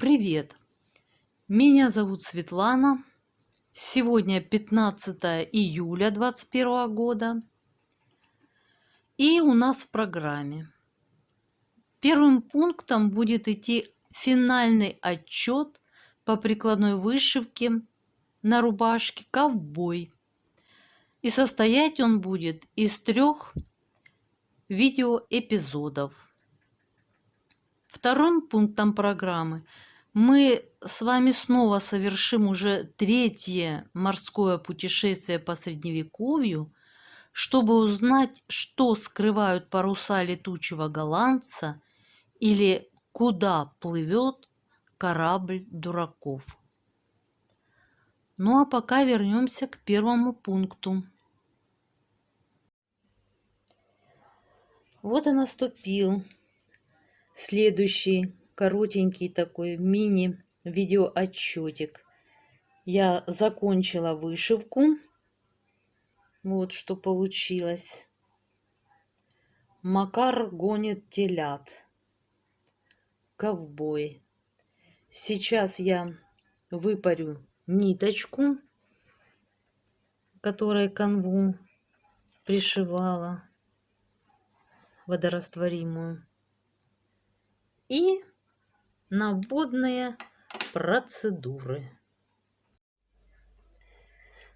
Привет! Меня зовут Светлана. Сегодня 15 июля 2021 года. И у нас в программе первым пунктом будет идти финальный отчет по прикладной вышивке на рубашке «Ковбой». И состоять он будет из 3 видеоэпизодов. Вторым пунктом программы мы с вами снова совершим уже 3-е морское путешествие по Средневековью, чтобы узнать, что скрывают паруса летучего голландца или куда плывет корабль дураков. Ну а пока вернемся к первому пункту. Вот и наступил следующий коротенький такой мини-видеоотчетик. Я закончила вышивку. Вот что получилось. Макар гонит телят. Ковбой. Сейчас я выпарю ниточку, которой канву пришивала, водорастворимую. И наводные процедуры.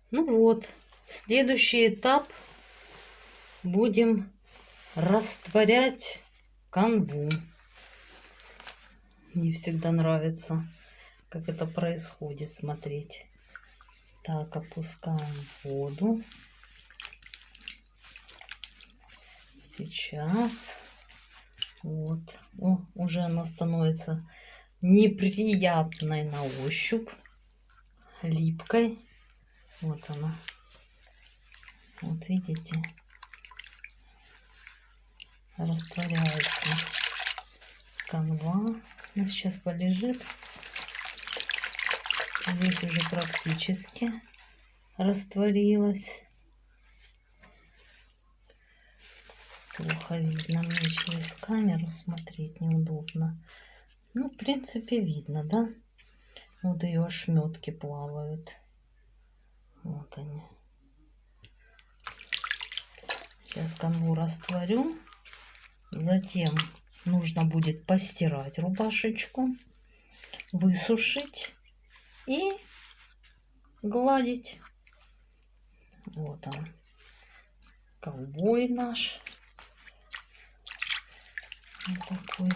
Ну вот, следующий этап. Будем растворять канву. Мне всегда нравится, как это происходит, смотреть. Так, опускаем воду. Сейчас. Вот. О, уже она становится неприятной на ощупь, липкой. Вот она. Вот видите, растворяется канва. Она сейчас полежит. Здесь уже практически растворилась. Плохо видно мне через камеру, смотреть неудобно. Ну, в принципе, видно, да? Вот ее ошметки плавают. Вот они. Сейчас канву растворю. Затем нужно будет постирать рубашечку, высушить и гладить. Вот он, ковбой наш. Вот такой.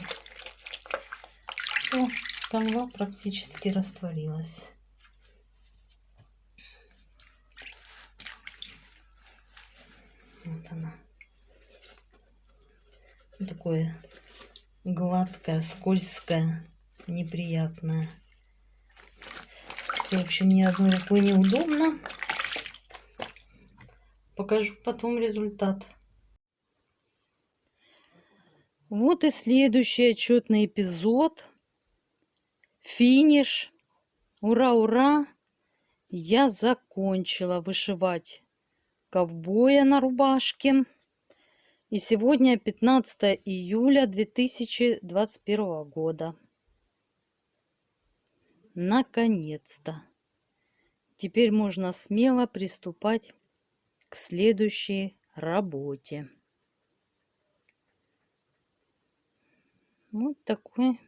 Все, канва практически растворилась. Вот она. Такое гладкое, скользкое, неприятное. Все, в общем, ни одной рукой неудобно. Покажу потом результат. Вот и следующий отчетный эпизод. Финиш. Ура, ура! Я закончила вышивать ковбоя на рубашке. И сегодня 15 июля 2021 года. Наконец-то. Теперь можно смело приступать к следующей работе. Вот такой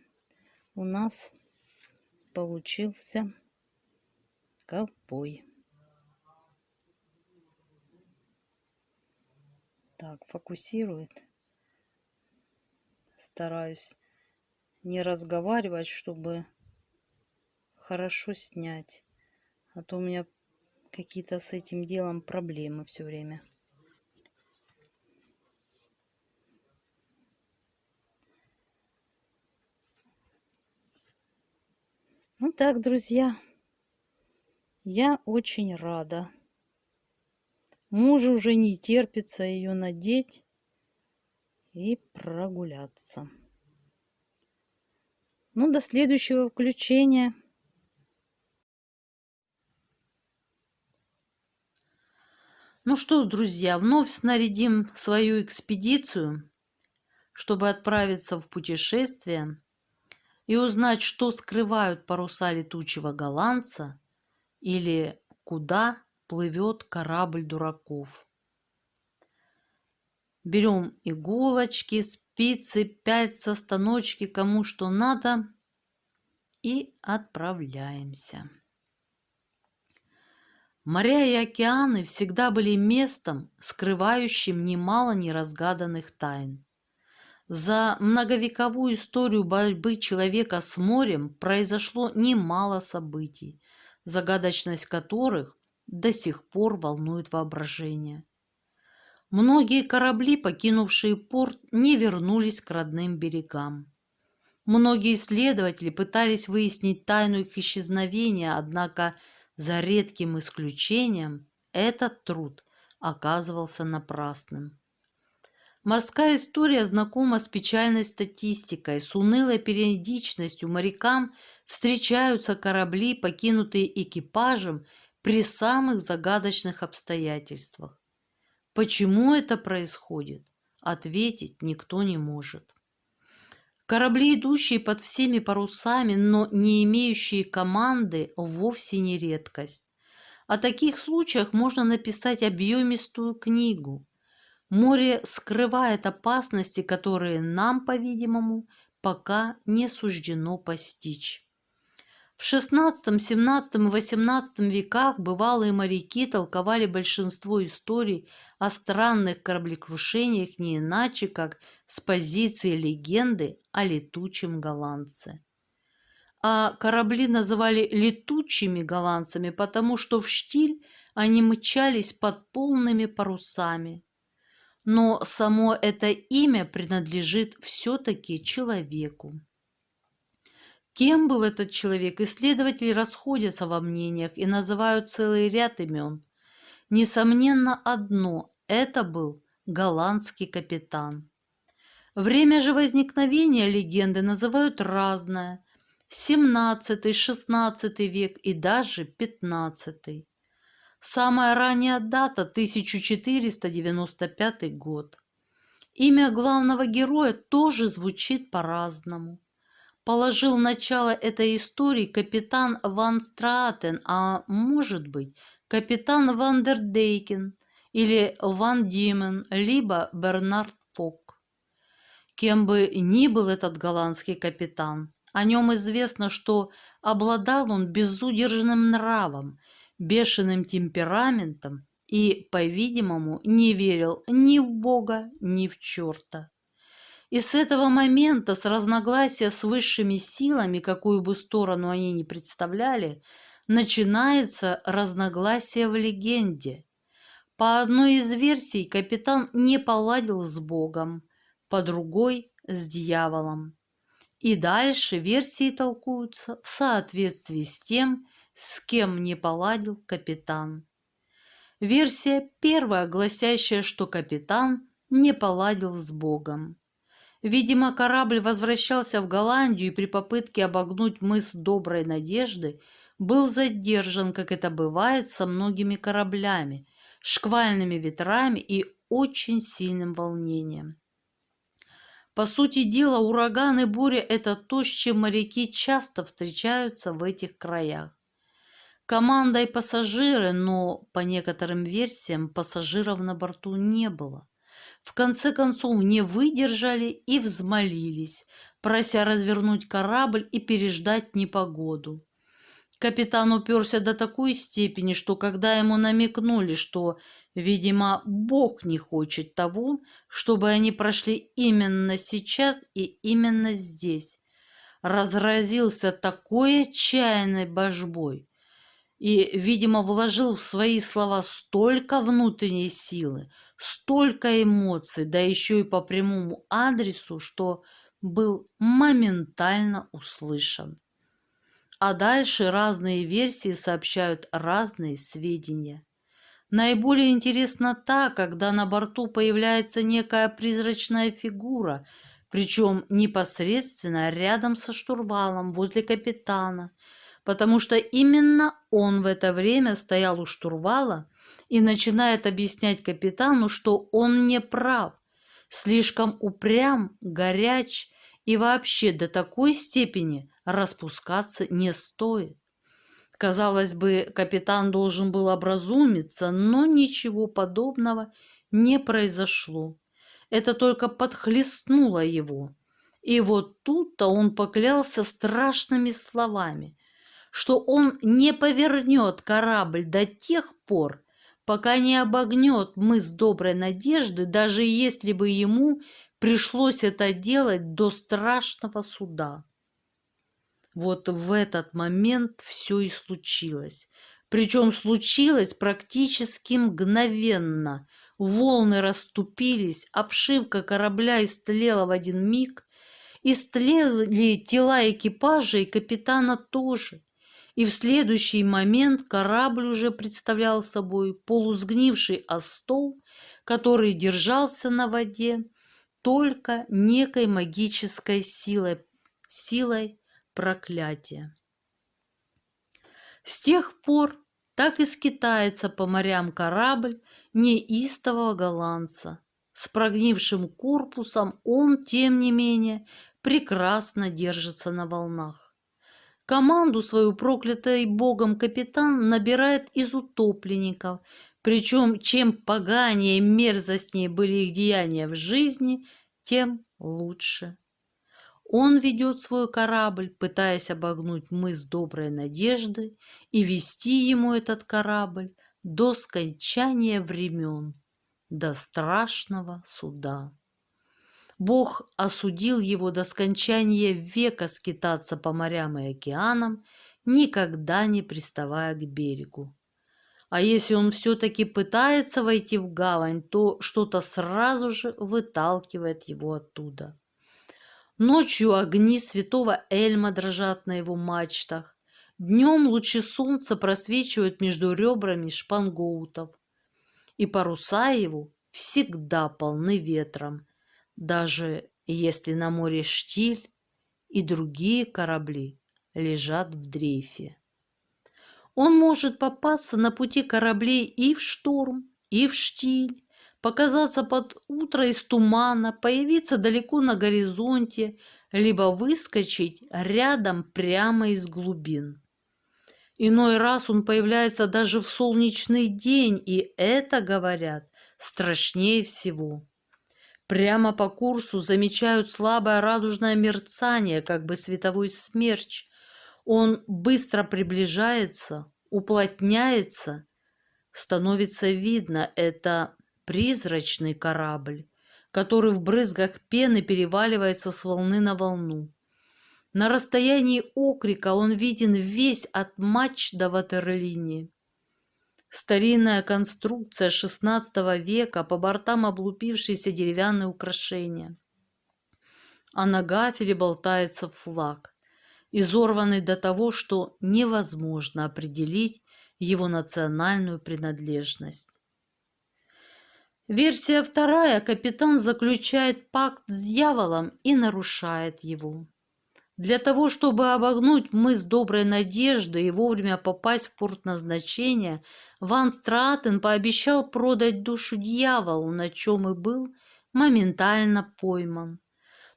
у нас получился ковбой. Так, фокусирует. Стараюсь не разговаривать, чтобы хорошо снять. А то у меня какие-то с этим делом проблемы все время. Ну так, друзья, я очень рада. Мужу уже не терпится ее надеть и прогуляться. Ну, до следующего включения. Ну что ж, друзья, вновь снарядим свою экспедицию, чтобы отправиться в путешествие и узнать, что скрывают паруса летучего голландца или куда плывет корабль дураков. Берем иголочки, спицы, пяльца, станочки, кому что надо, и отправляемся. Моря и океаны всегда были местом, скрывающим немало неразгаданных тайн. За многовековую историю борьбы человека с морем произошло немало событий, загадочность которых до сих пор волнует воображение. Многие корабли, покинувшие порт, не вернулись к родным берегам. Многие исследователи пытались выяснить тайну их исчезновения, однако за редким исключением этот труд оказывался напрасным. Морская история знакома с печальной статистикой. С унылой периодичностью морякам встречаются корабли, покинутые экипажем при самых загадочных обстоятельствах. Почему это происходит, ответить никто не может. Корабли, идущие под всеми парусами, но не имеющие команды, вовсе не редкость. О таких случаях можно написать объемистую книгу. Море скрывает опасности, которые нам, по-видимому, пока не суждено постичь. В XVI, XVII и XVIII веках бывалые моряки толковали большинство историй о странных кораблекрушениях не иначе, как с позиции легенды о летучем голландце. А корабли называли летучими голландцами, потому что в штиль они мчались под полными парусами. Но само это имя принадлежит все-таки человеку. Кем был этот человек, исследователи расходятся во мнениях и называют целый ряд имен. Несомненно одно – это был голландский капитан. Время же возникновения легенды называют разное – 17-16 век и даже 15. Самая ранняя дата – 1495 год. Имя главного героя тоже звучит по-разному. Положил начало этой истории капитан Ван Страатен, а может быть капитан Ван дер Дейкен или Ван Димен, либо Бернард Пок. Кем бы ни был этот голландский капитан, о нем известно, что обладал он безудержным нравом, бешеным темпераментом и, по-видимому, не верил ни в Бога, ни в черта. И с этого момента, с разногласия с высшими силами, какую бы сторону они ни представляли, начинается разногласие в легенде. По одной из версий капитан не поладил с Богом, по другой – с дьяволом. И дальше версии толкуются в соответствии с тем, с кем не поладил капитан. Версия первая, гласящая, что капитан не поладил с Богом. Видимо, корабль возвращался в Голландию и при попытке обогнуть мыс Доброй Надежды был задержан, как это бывает со многими кораблями, шквальными ветрами и очень сильным волнением. По сути дела, ураган и буря – это то, с чем моряки часто встречаются в этих краях. Команда и пассажиры, но, по некоторым версиям, пассажиров на борту не было. В конце концов не выдержали и взмолились, прося развернуть корабль и переждать непогоду. Капитан уперся до такой степени, что когда ему намекнули, что, видимо, Бог не хочет того, чтобы они прошли именно сейчас и именно здесь, разразился такой отчаянной божбой и, видимо, вложил в свои слова столько внутренней силы, столько эмоций, да еще и по прямому адресу, что был моментально услышан. А дальше разные версии сообщают разные сведения. Наиболее интересна та, когда на борту появляется некая призрачная фигура, причем непосредственно рядом со штурвалом, возле капитана, потому что именно он в это время стоял у штурвала и начинает объяснять капитану, что он не прав, слишком упрям, горяч И вообще до такой степени распускаться не стоит. Казалось бы, капитан должен был образумиться, но ничего подобного не произошло. Это только подхлестнуло его. И вот тут-то он поклялся страшными словами, что он не повернет корабль до тех пор, пока не обогнет мыс Доброй Надежды, даже если бы ему пришлось это делать до страшного суда. Вот в этот момент все и случилось. Причем случилось практически мгновенно. Волны расступились, обшивка корабля истлела в один миг, истлели тела экипажа и капитана тоже. И в следующий момент корабль уже представлял собой полусгнивший остов, который держался на воде только некой магической силой проклятия. С тех пор так и скитается по морям корабль неистового голландца. С прогнившим корпусом он, тем не менее, прекрасно держится на волнах. Команду свою проклятый богом капитан набирает из утопленников, причем чем поганее и мерзостнее были их деяния в жизни, тем лучше. Он ведет свой корабль, пытаясь обогнуть мыс Доброй Надежды и вести ему этот корабль до скончания времен, до страшного суда. Бог осудил его до скончания века скитаться по морям и океанам, никогда не приставая к берегу. А если он все-таки пытается войти в гавань, то что-то сразу же выталкивает его оттуда. Ночью огни святого Эльма дрожат на его мачтах, днем лучи солнца просвечивают между ребрами шпангоутов, и паруса его всегда полны ветром, даже если на море штиль и другие корабли лежат в дрейфе. Он может попасться на пути кораблей и в шторм, и в штиль, показаться под утро из тумана, появиться далеко на горизонте, либо выскочить рядом прямо из глубин. Иной раз он появляется даже в солнечный день, и это, говорят, страшнее всего. Прямо по курсу замечают слабое радужное мерцание, как бы световой смерч. Он быстро приближается, уплотняется, становится видно, это призрачный корабль, который в брызгах пены переваливается с волны на волну. На расстоянии окрика он виден весь от мачт до ватерлинии. Старинная конструкция XVI века, по бортам облупившиеся деревянные украшения. А на гафеле болтается флаг, изорванный до того, что невозможно определить его национальную принадлежность. Версия вторая. Капитан заключает пакт с дьяволом и нарушает его. Для того, чтобы обогнуть мыс Доброй Надежды и вовремя попасть в порт назначения, Ван Страатен пообещал продать душу дьяволу, на чем и был моментально пойман.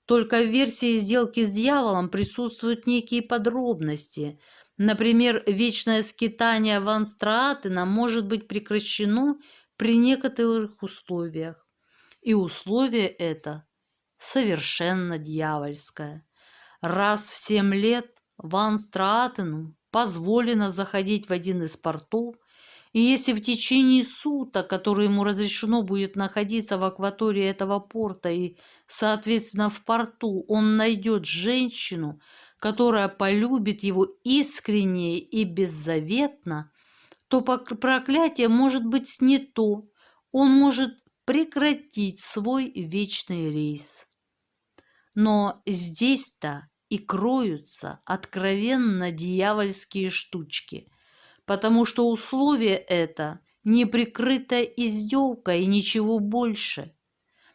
Только в версии сделки с дьяволом присутствуют некие подробности. Например, вечное скитание Ван Страатена может быть прекращено при некоторых условиях. И условие это совершенно дьявольское. Раз в 7 лет Ван Страатену позволено заходить в один из портов, и если в течение суток, которые ему разрешено будет находиться в акватории этого порта и, соответственно, в порту, он найдет женщину, которая полюбит его искренне и беззаветно, то проклятие может быть снято, он может прекратить свой вечный рейс. Но здесь-то и кроются откровенно дьявольские штучки, потому что условие это неприкрытая издевка и ничего больше.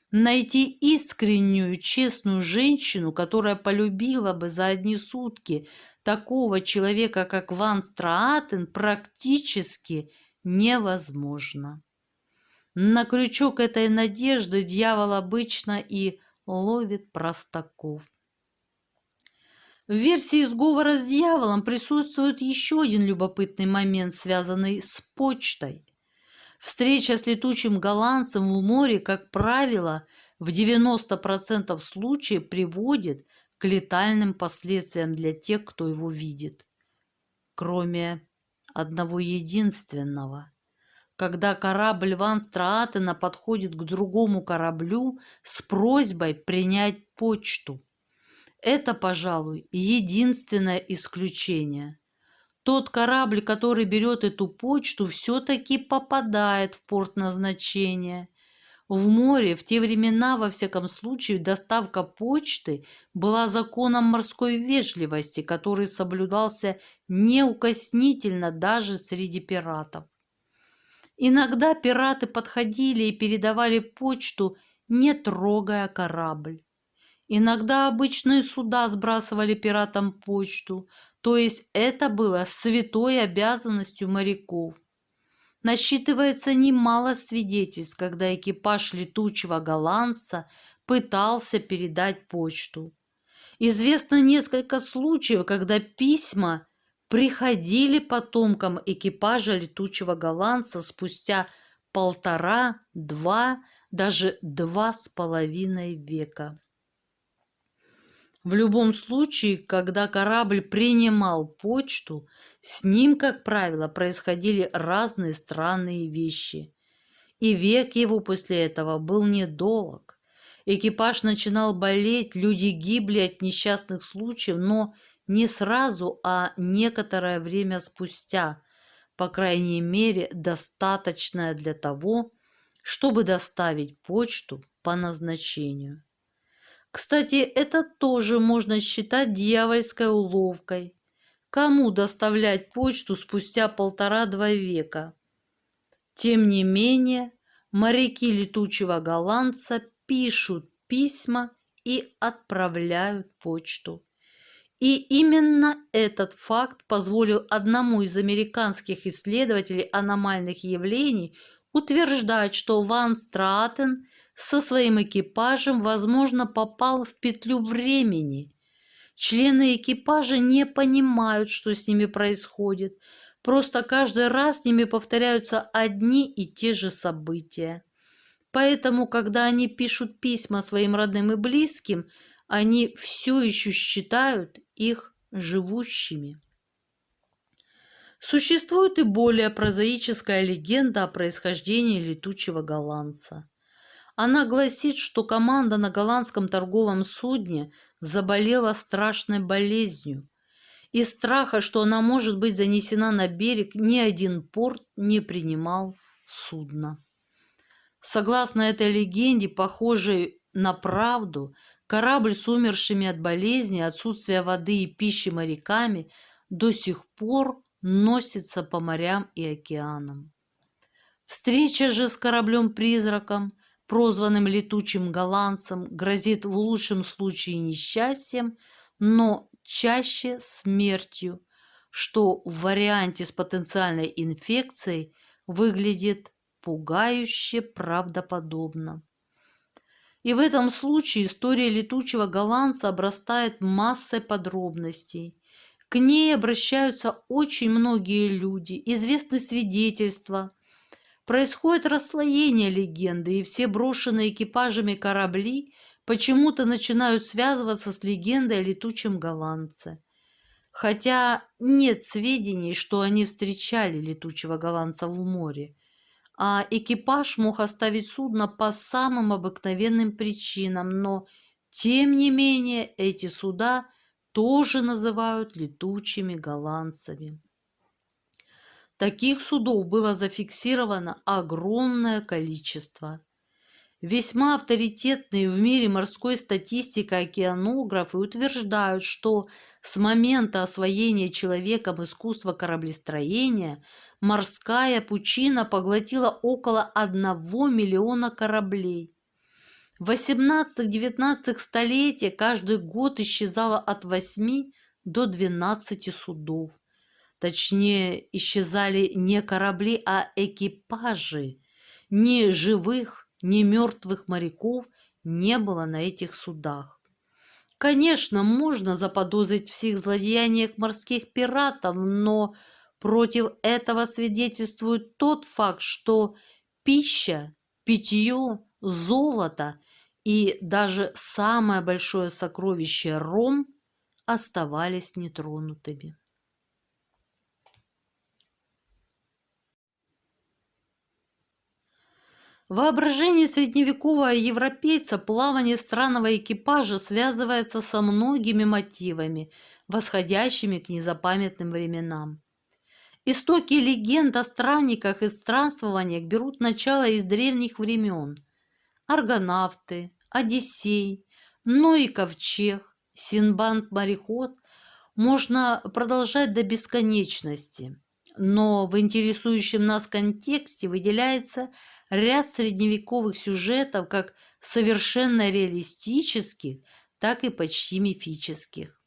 Найти искреннюю, честную женщину, которая полюбила бы за одни сутки такого человека, как Ван Страатен, практически невозможно. На крючок этой надежды дьявол обычно и ловит простаков. В версии сговора с дьяволом присутствует еще один любопытный момент, связанный с почтой. Встреча с летучим голландцем в море, как правило, в 90% случаев приводит к летальным последствиям для тех, кто его видит. Кроме одного единственного. Когда корабль Ван Страатена подходит к другому кораблю с просьбой принять почту. Это, пожалуй, единственное исключение. Тот корабль, который берет эту почту, все-таки попадает в порт назначения. В море в те времена, во всяком случае, доставка почты была законом морской вежливости, который соблюдался неукоснительно даже среди пиратов. Иногда пираты подходили и передавали почту, не трогая корабль. Иногда обычные суда сбрасывали пиратам почту, то есть это было святой обязанностью моряков. Насчитывается немало свидетельств, когда экипаж летучего голландца пытался передать почту. Известно несколько случаев, когда письма приходили потомкам экипажа летучего голландца спустя 1,5, 2, даже 2,5 века. В любом случае, когда корабль принимал почту, с ним, как правило, происходили разные странные вещи. И век его после этого был недолг. Экипаж начинал болеть, люди гибли от несчастных случаев, но не сразу, а некоторое время спустя, по крайней мере, достаточное для того, чтобы доставить почту по назначению. Кстати, это тоже можно считать дьявольской уловкой. Кому доставлять почту спустя 1,5–2 века? Тем не менее, моряки летучего голландца пишут письма и отправляют почту. И именно этот факт позволил одному из американских исследователей аномальных явлений утверждать, что Ван Страатен со своим экипажем, возможно, попал в петлю времени. Члены экипажа не понимают, что с ними происходит. Просто каждый раз с ними повторяются одни и те же события. Поэтому, когда они пишут письма своим родным и близким, они все еще считают их живущими. Существует и более прозаическая легенда о происхождении летучего голландца. Она гласит, что команда на голландском торговом судне заболела страшной болезнью. Из страха, что она может быть занесена на берег, ни один порт не принимал судно. Согласно этой легенде, похожей на правду, корабль с умершими от болезни, отсутствия воды и пищи моряками до сих пор носится по морям и океанам. Встреча же с кораблем-призраком, прозванным летучим голландцем, грозит в лучшем случае несчастьем, но чаще смертью, что в варианте с потенциальной инфекцией выглядит пугающе правдоподобно. И в этом случае история летучего голландца обрастает массой подробностей. К ней обращаются очень многие люди, известны свидетельства. Происходит расслоение легенды, и все брошенные экипажами корабли почему-то начинают связываться с легендой о летучем голландце. Хотя нет сведений, что они встречали летучего голландца в море, а экипаж мог оставить судно по самым обыкновенным причинам, но, тем не менее, эти суда тоже называют летучими голландцами. Таких судов было зафиксировано огромное количество. Весьма авторитетные в мире морской статистики океанографы утверждают, что с момента освоения человеком искусства кораблестроения морская пучина поглотила около 1 миллиона кораблей. В 18–19 столетиях каждый год исчезало от 8 до 12 судов. Точнее, исчезали не корабли, а экипажи. Ни живых, ни мертвых моряков не было на этих судах. Конечно, можно заподозрить в сих злодеяниях морских пиратов, но против этого свидетельствует тот факт, что пища, питье, золото и даже самое большое сокровище ром оставались нетронутыми. В воображении средневекового европейца плавание странного экипажа связывается со многими мотивами, восходящими к незапамятным временам. Истоки легенд о странниках и странствованиях берут начало из древних времен. Аргонавты, Одиссей, Ной и Ковчег, Синдбад-мореход можно продолжать до бесконечности. Но в интересующем нас контексте выделяется ряд средневековых сюжетов как совершенно реалистических, так и почти мифических.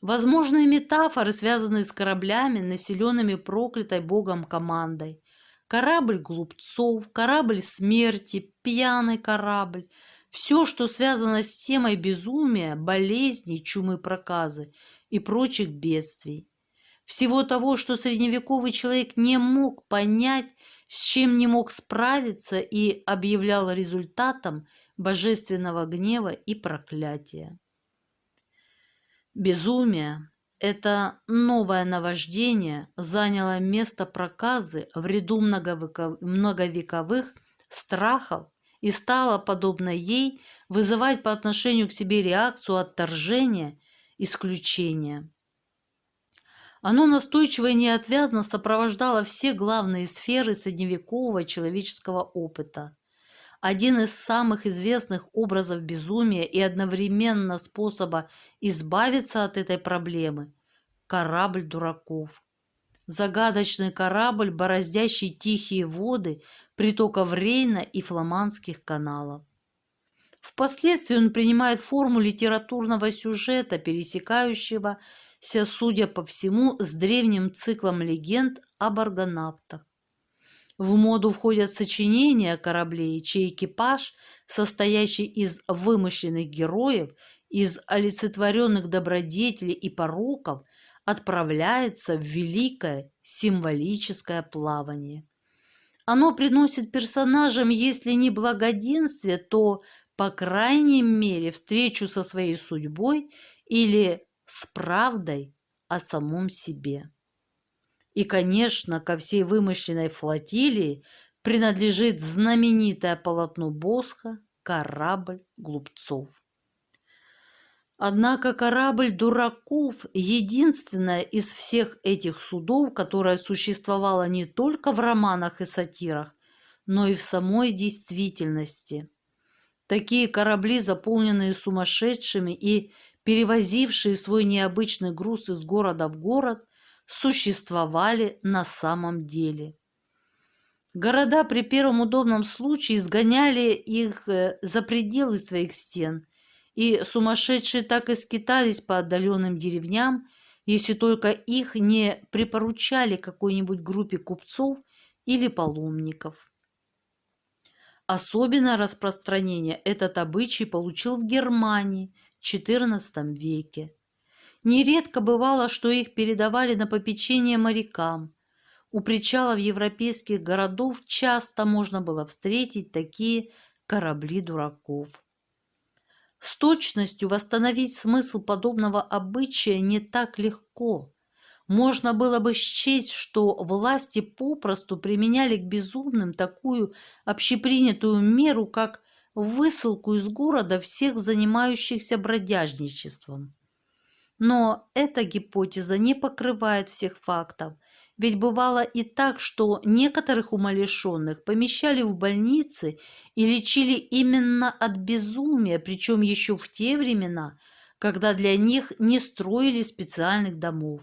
Возможные метафоры, связанные с кораблями, населенными проклятой богом командой. Корабль глупцов, корабль смерти, пьяный корабль. Все, что связано с темой безумия, болезней, чумы, проказы и прочих бедствий. Всего того, что средневековый человек не мог понять, с чем не мог справиться и объявлял результатом божественного гнева и проклятия. Безумие, это новое наваждение, заняло место проказы в ряду многовековых страхов и стало, подобно ей, вызывать по отношению к себе реакцию отторжения, исключения. Оно настойчиво и неотвязно сопровождало все главные сферы средневекового человеческого опыта. Один из самых известных образов безумия и одновременно способа избавиться от этой проблемы – корабль дураков. Загадочный корабль, бороздящий тихие воды притоков Рейна и фламандских каналов. Впоследствии он принимает форму литературного сюжета, пересекающегося, судя по всему, с древним циклом легенд об аргонавтах. В моду входят сочинения кораблей, чей экипаж, состоящий из вымышленных героев, из олицетворенных добродетелей и пороков, отправляется в великое символическое плавание. Оно приносит персонажам, если не благоденствие, то, по крайней мере, встречу со своей судьбой или с правдой о самом себе. И, конечно, ко всей вымышленной флотилии принадлежит знаменитое полотно Босха «Корабль глупцов». Однако корабль дураков – единственное из всех этих судов, которое существовало не только в романах и сатирах, но и в самой действительности. Такие корабли, заполненные сумасшедшими и перевозившие свой необычный груз из города в город, существовали на самом деле. Города при первом удобном случае изгоняли их за пределы своих стен, и сумасшедшие так и скитались по отдаленным деревням, если только их не припоручали какой-нибудь группе купцов или паломников. Особенное распространение этот обычай получил в Германии в XIV веке. Нередко бывало, что их передавали на попечение морякам. У причалов европейских городов часто можно было встретить такие корабли дураков. С точностью восстановить смысл подобного обычая не так легко. Можно было бы счесть, что власти попросту применяли к безумным такую общепринятую меру, как высылку из города всех занимающихся бродяжничеством. Но эта гипотеза не покрывает всех фактов, ведь бывало и так, что некоторых умалишенных помещали в больницы и лечили именно от безумия, причем еще в те времена, когда для них не строили специальных домов.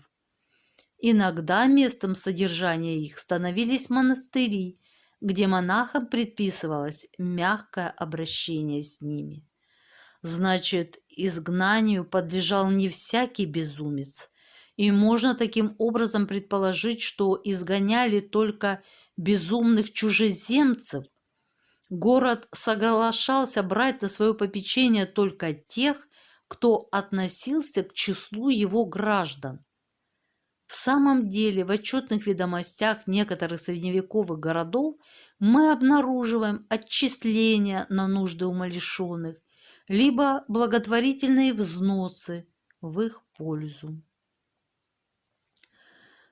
Иногда местом содержания их становились монастыри, где монахам предписывалось мягкое обращение с ними. Значит, изгнанию подлежал не всякий безумец, и можно таким образом предположить, что изгоняли только безумных чужеземцев. Город соглашался брать на свое попечение только тех, кто относился к числу его граждан. В самом деле, в отчетных ведомостях некоторых средневековых городов мы обнаруживаем отчисления на нужды умалишенных, либо благотворительные взносы в их пользу.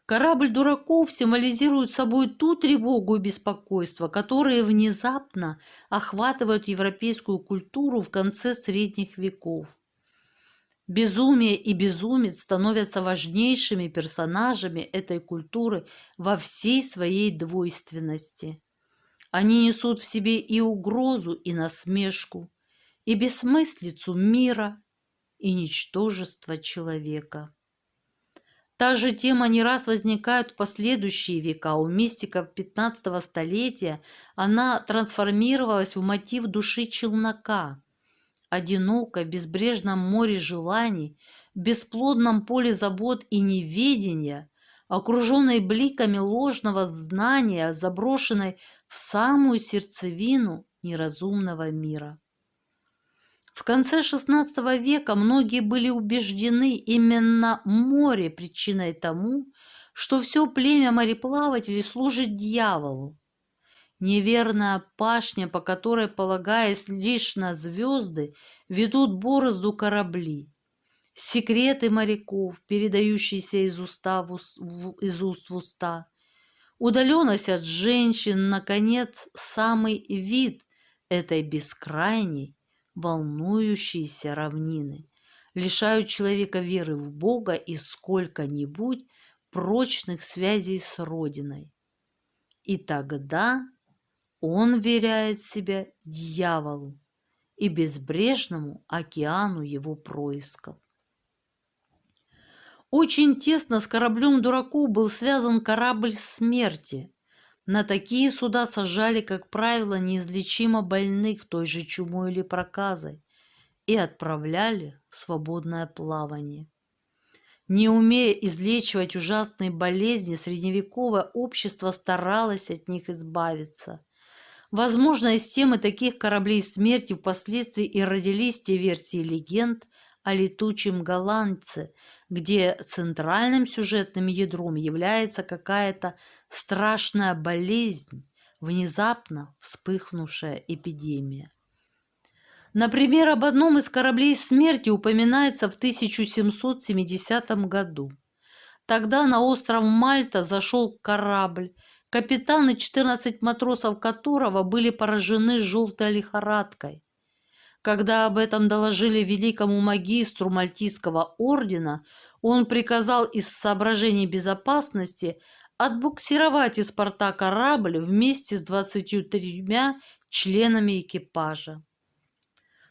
Корабль дураков символизирует собой ту тревогу и беспокойство, которые внезапно охватывают европейскую культуру в конце средних веков. Безумие и безумец становятся важнейшими персонажами этой культуры во всей своей двойственности. Они несут в себе и угрозу, и насмешку, и бессмыслицу мира, и ничтожество человека. Та же тема не раз возникает в последующие века. У мистиков XV столетия она трансформировалась в мотив души челнока. Одиноко, в безбрежном море желаний, в бесплодном поле забот и неведения, окруженной бликами ложного знания, заброшенной в самую сердцевину неразумного мира. В конце XVI века многие были убеждены именно море причиной тому, что все племя мореплавателей служит дьяволу. Неверная пашня, по которой, полагаясь лишь на звезды, ведут борозду корабли. Секреты моряков, передающиеся из уст в уста. Удаленность от женщин, наконец, самый вид этой бескрайней, волнующейся равнины, лишают человека веры в Бога и сколько-нибудь прочных связей с Родиной. И тогда он веряет себя дьяволу и безбрежному океану его происков. Очень тесно с кораблем дураков был связан корабль смерти. На такие суда сажали, как правило, неизлечимо больных той же чумой или проказой и отправляли в свободное плавание. Не умея излечивать ужасные болезни, средневековое общество старалось от них избавиться. Возможно, из темы таких кораблей смерти впоследствии и родились те версии легенд о летучем голландце, где центральным сюжетным ядром является какая-то страшная болезнь, внезапно вспыхнувшая эпидемия. Например, об одном из кораблей смерти упоминается в 1770 году. Тогда на остров Мальта зашел корабль, капитан и 14 матросов которого были поражены желтой лихорадкой. Когда об этом доложили великому магистру Мальтийского ордена, он приказал из соображений безопасности отбуксировать из порта корабль вместе с 23 членами экипажа.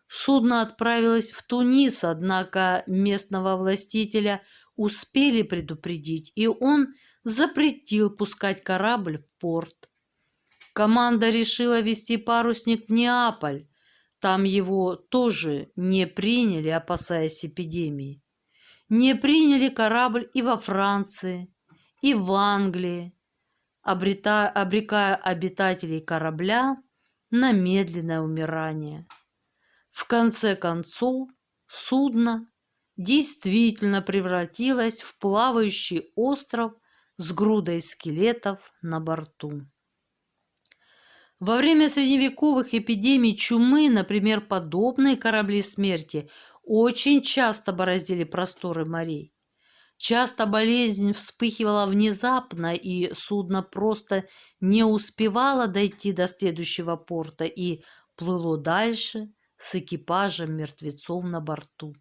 Судно отправилось в Тунис, однако местного властителя успели предупредить, и он запретил пускать корабль в порт. Команда решила везти парусник в Неаполь. Там его тоже не приняли, опасаясь эпидемии. Не приняли корабль и во Франции, и в Англии, обрекая обитателей корабля на медленное умирание. В конце концов, судно действительно превратилось в плавающий остров с грудой скелетов на борту. Во время средневековых эпидемий чумы, например, подобные корабли смерти очень часто бороздили просторы морей. Часто болезнь вспыхивала внезапно, и судно просто не успевало дойти до следующего порта и плыло дальше с экипажем мертвецов на борту.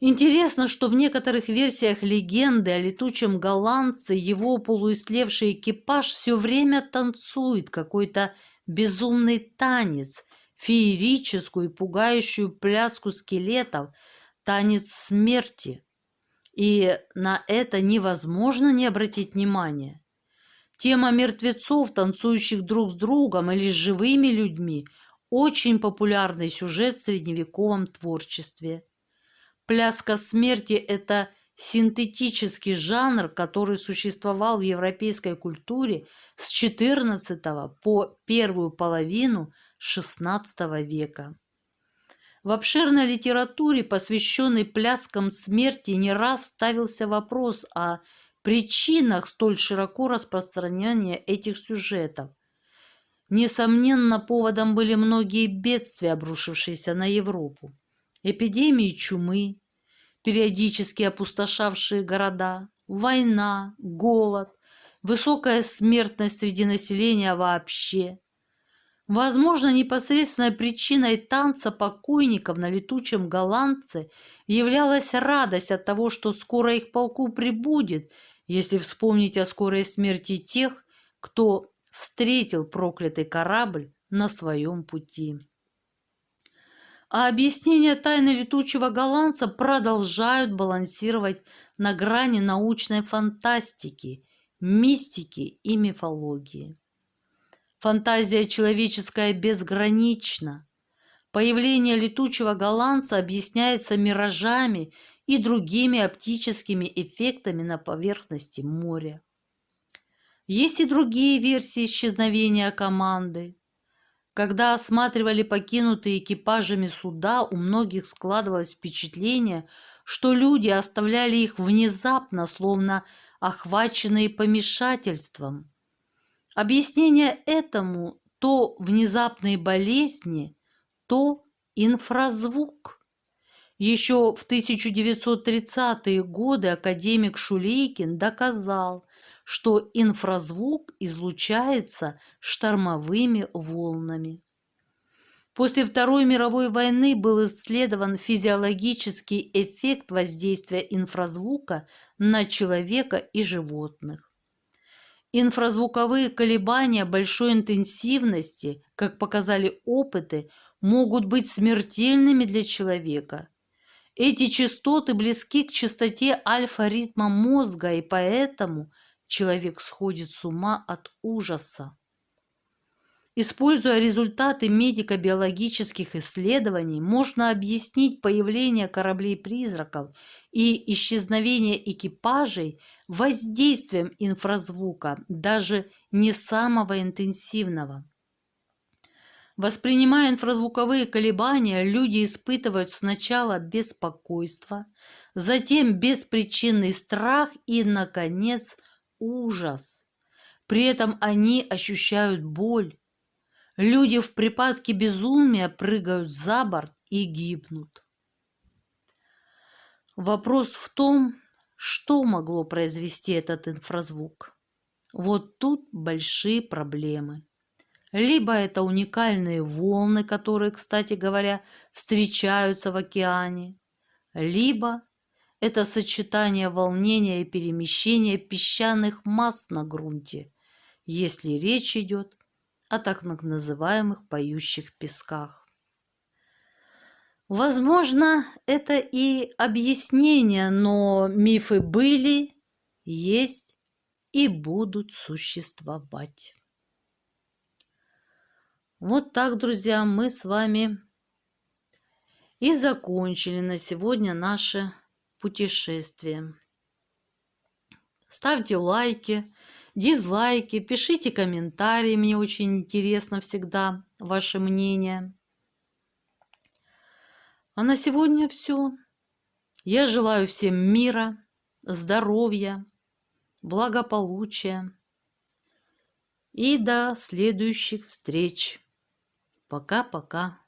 Интересно, что в некоторых версиях легенды о летучем голландце его полуистлевший экипаж все время танцует какой-то безумный танец, феерическую и пугающую пляску скелетов, танец смерти. И на это невозможно не обратить внимания. Тема мертвецов, танцующих друг с другом или с живыми людьми, очень популярный сюжет в средневековом творчестве. Пляска смерти – это синтетический жанр, который существовал в европейской культуре с XIV по первую половину XVI века. В обширной литературе, посвященной пляскам смерти, не раз ставился вопрос о причинах столь широко распространения этих сюжетов. Несомненно, поводом были многие бедствия, обрушившиеся на Европу. Эпидемии чумы, периодически опустошавшие города, война, голод, высокая смертность среди населения вообще. Возможно, непосредственной причиной танца покойников на летучем голландце являлась радость от того, что скоро их полку прибудет, если вспомнить о скорой смерти тех, кто встретил проклятый корабль на своем пути. А объяснения тайны летучего голландца продолжают балансировать на грани научной фантастики, мистики и мифологии. Фантазия человеческая безгранична. Появление летучего голландца объясняется миражами и другими оптическими эффектами на поверхности моря. Есть и другие версии исчезновения команды. Когда осматривали покинутые экипажами суда, у многих складывалось впечатление, что люди оставляли их внезапно, словно охваченные помешательством. Объяснение этому – то внезапные болезни, то инфразвук. Еще в 1930-е годы академик Шулейкин доказал, что инфразвук излучается штормовыми волнами. После Второй мировой войны был исследован физиологический эффект воздействия инфразвука на человека и животных. Инфразвуковые колебания большой интенсивности, как показали опыты, могут быть смертельными для человека. Эти частоты близки к частоте альфа-ритма мозга, и поэтому человек сходит с ума от ужаса. Используя результаты медико-биологических исследований, можно объяснить появление кораблей-призраков и исчезновение экипажей воздействием инфразвука, даже не самого интенсивного. Воспринимая инфразвуковые колебания, люди испытывают сначала беспокойство, затем беспричинный страх и, наконец, ужас. При этом они ощущают боль. Люди в припадке безумия прыгают за борт и гибнут. Вопрос в том, что могло произвести этот инфразвук. Вот тут большие проблемы. Либо это уникальные волны, которые, кстати говоря, встречаются в океане, либо это сочетание волнения и перемещения песчаных масс на грунте, если речь идет о так называемых поющих песках. Возможно, это и объяснение, но мифы были, есть и будут существовать. Вот так, друзья, мы с вами и закончили на сегодня наше путешествие. Ставьте лайки, дизлайки, пишите комментарии, мне очень интересно всегда ваше мнение. А на сегодня все. Я желаю всем мира, здоровья, благополучия и до следующих встреч. Пока-пока.